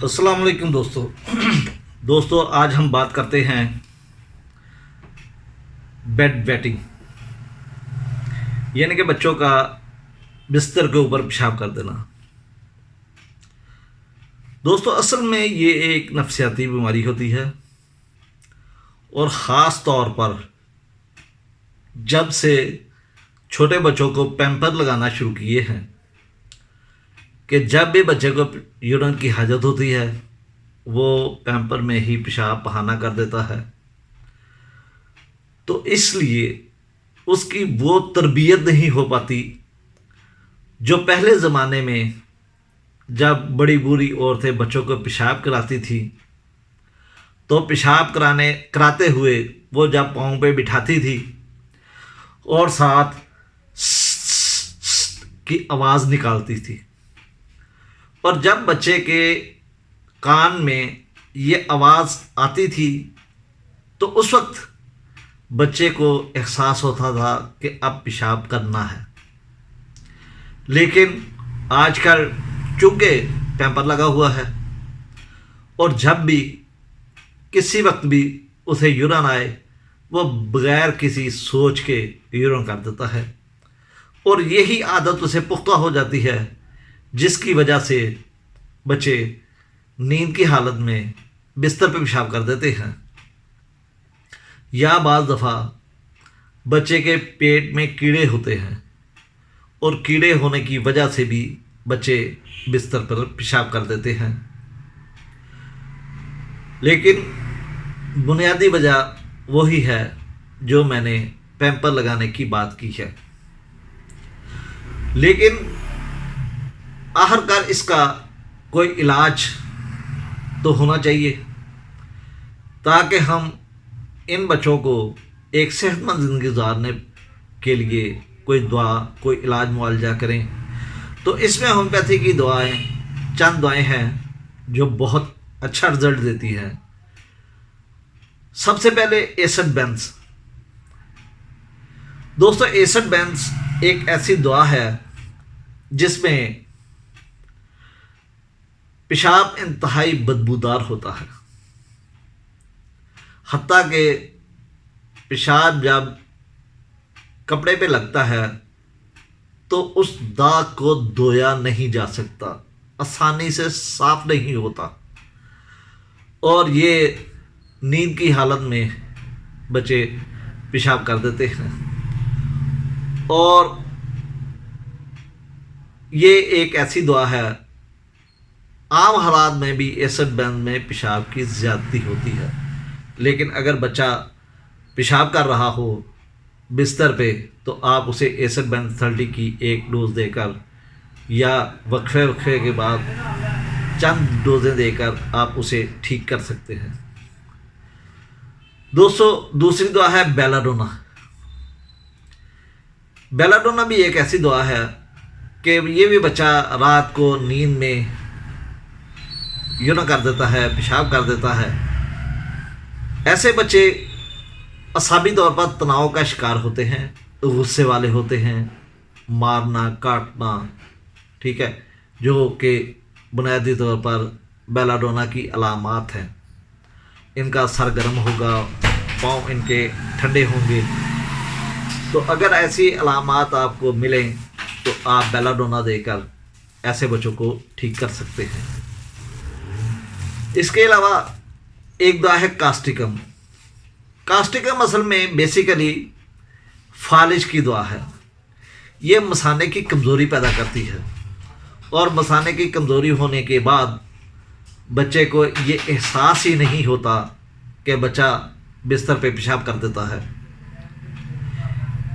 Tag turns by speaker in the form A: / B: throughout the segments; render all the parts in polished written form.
A: अस्सलाम वालेकुम दोस्तों आज हम बात करते हैं बेड वेटिंग, यानी कि बच्चों का बिस्तर के ऊपर पेशाब कर देना। दोस्तों असल में ये एक नफ्सियाती बीमारी होती है और ख़ास तौर पर जब से छोटे बच्चों को पैम्पर लगाना शुरू किए हैं कि जब भी बच्चे को यूरिन की हाजत होती है वो पैम्पर में ही पेशाब बहाना कर देता है, तो इसलिए उसकी वो तरबियत नहीं हो पाती जो पहले ज़माने में जब बड़ी बूढ़ी औरतें बच्चों को पेशाब कराती थी तो पेशाब कराते हुए वो जब पाँव पे बिठाती थी और साथ की आवाज़ निकालती थी, और जब बच्चे के कान में ये आवाज़ आती थी तो उस वक्त बच्चे को एहसास होता था कि अब पेशाब करना है। लेकिन आजकल चूँकि पैम्पर लगा हुआ है और जब भी किसी वक्त भी उसे यूरिन आए वो बग़ैर किसी सोच के यूरिन कर देता है, और यही आदत उसे पुख्ता हो जाती है जिसकी वजह से बच्चे नींद की हालत में बिस्तर पर पेशाब कर देते हैं, या बाज़ दफ़ा बच्चे के पेट में कीड़े होते हैं और कीड़े होने की वजह से भी बच्चे बिस्तर पर पेशाब कर देते हैं। लेकिन बुनियादी वजह वही है जो मैंने पैम्पर लगाने की बात की है। लेकिन आखिरकार इसका कोई इलाज तो होना चाहिए ताकि हम इन बच्चों को एक सेहतमंद ज़िंदगी गुजारने के लिए कोई दुआ कोई इलाज मुआवजा करें। तो इसमें होम्योपैथी की चंद दुआएं हैं जो बहुत अच्छा रिज़ल्ट देती हैं। सबसे पहले एसिड बेंस। दोस्तों एसिड बेंस एक ऐसी दुआ है जिसमें पेशाब इंतहाई बदबूदार होता है, हत्ता कि पेशाब जब कपड़े पे लगता है तो उस दाग को धोया नहीं जा सकता, आसानी से साफ नहीं होता, और ये नींद की हालत में बच्चे पेशाब कर देते हैं। और ये एक ऐसी दुआ है, आम हालात में भी एसिड बेंस में पेशाब की ज़्यादती होती है, लेकिन अगर बच्चा पेशाब कर रहा हो बिस्तर पे तो आप उसे एसिड बेंस 30 की एक डोज देकर या वक्फे के बाद चंद डोजें देकर आप उसे ठीक कर सकते हैं। दोस्तों दूसरी दुआ है बेलाडोना। बेलाडोना भी एक ऐसी दुआ है कि ये भी बच्चा रात को नींद में यूरिन कर देता है, पेशाब कर देता है। ऐसे बच्चे असाबी तौर पर तनाव का शिकार होते हैं, गुस्से वाले होते हैं, मारना काटना, ठीक है, जो कि बुनियादी तौर पर बेलाडोना की अलामात हैं। इनका सर गर्म होगा, पाँव इनके ठंडे होंगे। तो अगर ऐसी अलामात आपको मिलें तो आप बेलाडोना देकर ऐसे बच्चों को ठीक कर सकते हैं। इसके अलावा एक दुआ है कास्टिकम। कास्टिकम असल में बेसिकली फालिज की दुआ है। ये मसाने की कमज़ोरी पैदा करती है, और मसाने की कमज़ोरी होने के बाद बच्चे को ये एहसास ही नहीं होता कि बच्चा बिस्तर पे पेशाब कर देता है।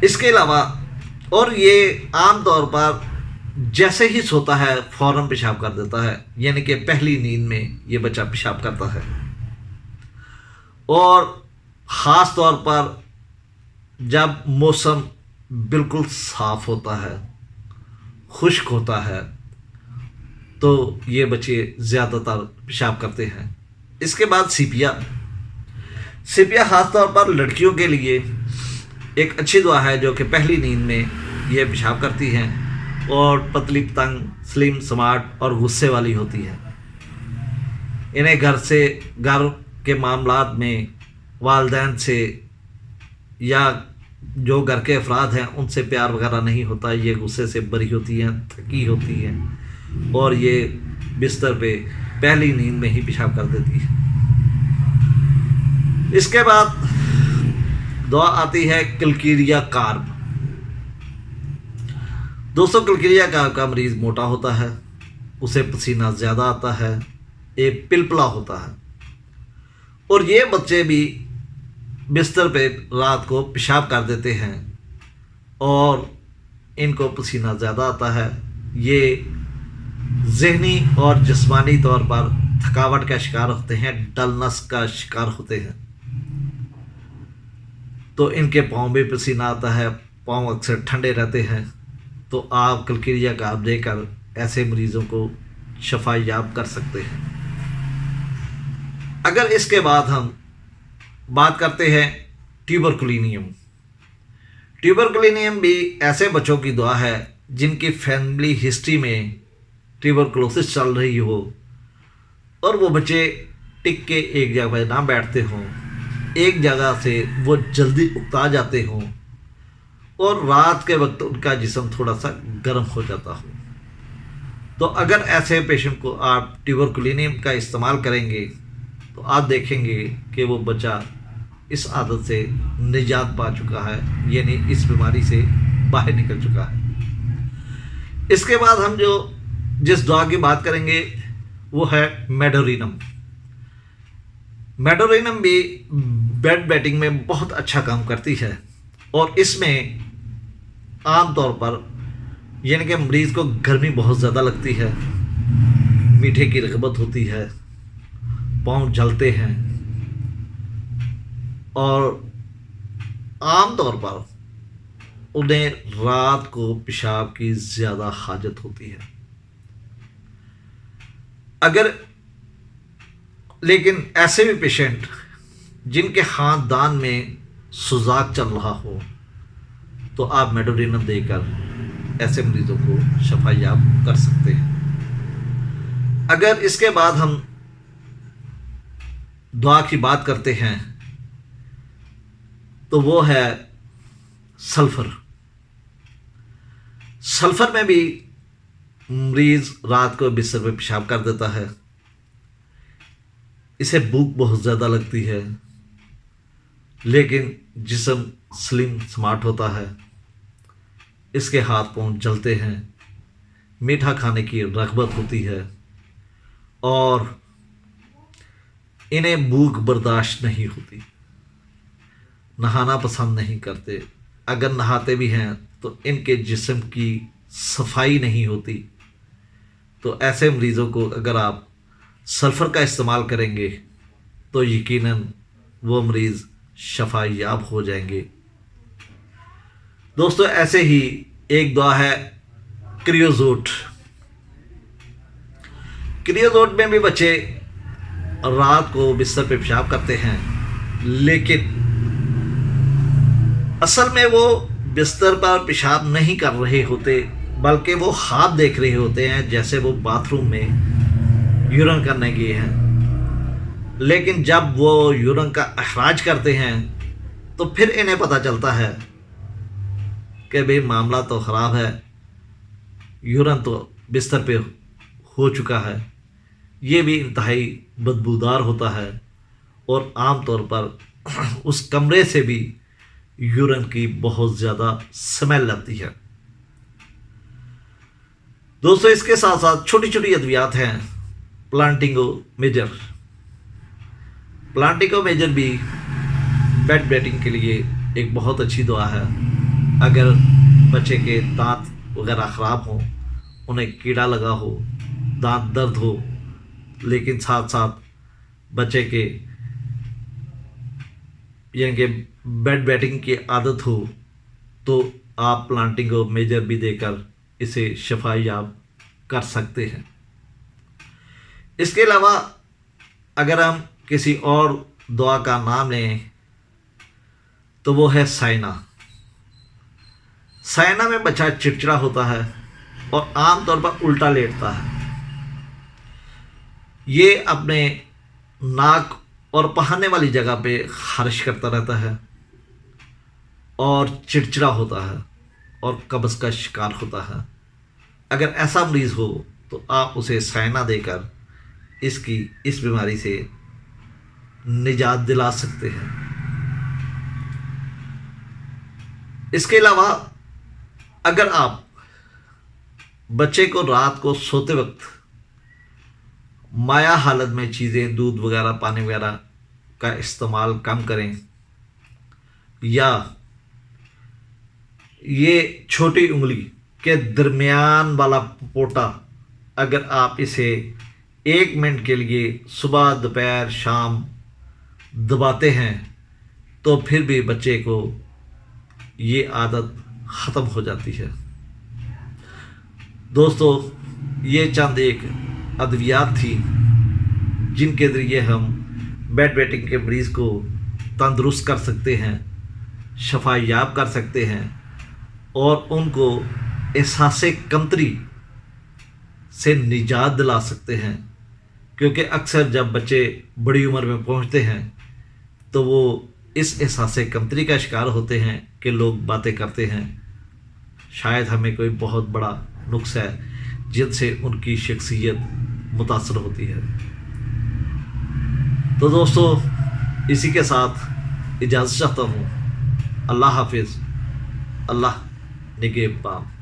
A: इसके अलावा और ये आम तौर पर जैसे ही सोता है फ़ौरन पेशाब कर देता है, यानी कि पहली नींद में ये बच्चा पेशाब करता है। और ख़ास तौर पर जब मौसम बिल्कुल साफ़ होता है, खुश्क होता है, तो ये बच्चे ज़्यादातर पेशाब करते हैं। इसके बाद सीपिया ख़ास तौर पर लड़कियों के लिए एक अच्छी दुआ है जो कि पहली नींद में ये पेशाब करती हैं और पतली, तंग, स्लिम, स्मार्ट और गुस्से वाली होती है। انہیں گھر کے معاملات میں والدین سے یا جو گھر کے افراد ہیں ان سے پیار وغیرہ نہیں ہوتا، یہ غصے سے بری ہوتی ہیں، تھکی ہوتی ہیں، اور یہ بستر پہ پہلی نیند میں ہی پیشاب کر دیتی ہے۔ اس کے بعد دعا آتی ہے کلکیریا کارب۔ دوستوں، کلکیریا کارب کا مریض موٹا ہوتا ہے، اسے پسینہ زیادہ آتا ہے، ایک پلپلا ہوتا ہے، اور یہ بچے بھی بستر پہ رات کو پیشاب کر دیتے ہیں اور ان کو پسینہ زیادہ آتا ہے۔ یہ ذہنی اور جسمانی طور پر تھکاوٹ کا شکار ہوتے ہیں، ڈلنس کا شکار ہوتے ہیں، تو ان کے پاؤں بھی پسینہ آتا ہے، پاؤں اکثر ٹھنڈے رہتے ہیں۔ تو آپ کلکیریا کارب دے کر ایسے مریضوں کو شفا یاب کر سکتے ہیں۔ اگر اس کے بعد ہم بات کرتے ہیں ٹیوبرکلینیم۔ ٹیوبرکلینیم بھی ایسے بچوں کی دعا ہے جن کی فیملی ہسٹری میں ٹیوبرکلوسس چل رہی ہو، اور وہ بچے ٹک کے ایک جگہ پہ نہ بیٹھتے ہوں، ایک جگہ سے وہ جلدی اکتا جاتے ہوں، اور رات کے وقت ان کا جسم تھوڑا سا گرم ہو جاتا ہو۔ تو اگر ایسے پیشنٹ کو آپ ٹیوبرکلینیم کا استعمال کریں گے تو آپ دیکھیں گے کہ وہ بچہ اس عادت سے نجات پا چکا ہے، یعنی اس بیماری سے باہر نکل چکا ہے۔ اس کے بعد ہم جس دعا کی بات کریں گے وہ ہے میڈورینم۔ میڈورینم بھی بیڈ بیٹنگ میں بہت اچھا کام کرتی ہے، اور اس میں عام طور پر یعنی کہ مریض کو گرمی بہت زیادہ لگتی ہے، میٹھے کی رغبت ہوتی ہے، پاؤں جلتے ہیں، اور عام طور پر انہیں رات کو پیشاب کی زیادہ حاجت ہوتی ہے۔ لیکن ایسے بھی پیشنٹ جن کے خاندان میں سوزاک چل رہا ہو تو آپ میڈورینم دے کر ایسے مریضوں کو شفا یاب کر سکتے ہیں۔ اگر اس کے بعد ہم دعا کی بات کرتے ہیں تو وہ ہے سلفر۔ سلفر میں بھی مریض رات کو بستر پہ پیشاب کر دیتا ہے، اسے بھوک بہت زیادہ لگتی ہے، لیکن جسم سلم سمارٹ ہوتا ہے، اس کے ہاتھ پاؤں جلتے ہیں، میٹھا کھانے کی رغبت ہوتی ہے، اور انہیں بھوک برداشت نہیں ہوتی، نہانا پسند نہیں کرتے، اگر نہاتے بھی ہیں تو ان کے جسم کی صفائی نہیں ہوتی۔ تو ایسے مریضوں کو اگر آپ سلفر کا استعمال کریں گے تو یقیناً وہ مریض شفا یاب ہو جائیں گے۔ دوستو، ایسے ہی ایک دعا ہے کریوزوٹ۔ کریوزوٹ میں بھی بچے رات کو بستر پہ پیشاب کرتے ہیں، لیکن اصل میں وہ بستر پر پیشاب نہیں کر رہے ہوتے، بلکہ وہ خواب دیکھ رہے ہوتے ہیں جیسے وہ باتھ روم میں یورین کرنے گئے ہیں۔ لیکن جب وہ یورین کا اخراج کرتے ہیں تو پھر انہیں پتہ چلتا ہے کہ بھئی معاملہ تو خراب ہے، یورین تو بستر پہ ہو چکا ہے۔ یہ بھی انتہائی بدبودار ہوتا ہے، اور عام طور پر اس کمرے سے بھی یورین کی بہت زیادہ سمیل آتی ہے۔ دوستو، اس کے ساتھ ساتھ چھوٹی چھوٹی ادویات ہیں۔ پلانٹنگو میجر۔ پلانٹنگو میجر بھی بیڈ بیٹنگ کے لیے ایک بہت اچھی دعا ہے۔ اگر بچے کے دانت وغیرہ خراب ہوں، انہیں کیڑا لگا ہو، دانت درد ہو، لیکن ساتھ ساتھ بچے کے یعنی کہ بیڈ بیٹنگ کی عادت ہو، تو آپ پلانٹنگو میجر بھی دے کر اسے شفا یاب کر سکتے ہیں۔ اس کے علاوہ اگر ہم کسی اور دعا کا نام لیں تو وہ ہے سائنا۔ سائنا میں بچہ چڑچڑا ہوتا ہے اور عام طور پر الٹا لیٹتا ہے۔ یہ اپنے नाक और पहनने वाली जगह पे खारिश करता रहता है और चिड़चिड़ा होता है और कब्ज़ का शिकार होता है। अगर ऐसा मरीज़ हो तो आप उसे साइना देकर इसकी इस बीमारी से निजात दिला सकते हैं। इसके अलावा अगर आप बच्चे को रात को सोते वक्त माया हालत में चीज़ें, दूध वगैरह, पानी वगैरह का इस्तेमाल कम करें, या ये छोटी उंगली के दरमियान वाला पोटा अगर आप इसे 1 मिनट के लिए सुबह, दोपहर, शाम दबाते हैं तो फिर भी बच्चे को ये आदत ख़त्म हो जाती है। दोस्तों, ये चंद एक अद्वियात थी जिनके ज़रिए हम बेड वेटिंग के मरीज़ को तंदुरुस्त कर सकते हैं, शफा याब कर सकते हैं और उनको एहसासे कमतरी से निजात दिला सकते हैं। क्योंकि अक्सर जब बच्चे बड़ी उम्र में पहुंचते हैं तो वो इस एहसासे कमतरी का शिकार होते हैं कि लोग बातें करते हैं, शायद हमें कोई बहुत बड़ा नुक्स है जिनसे उनकी शख्सियत मुतासर होती है। तो दोस्तों, इसी के साथ इजाज़त चाहता हूँ। अल्लाह हाफिज़। अल्लाह निगहबान।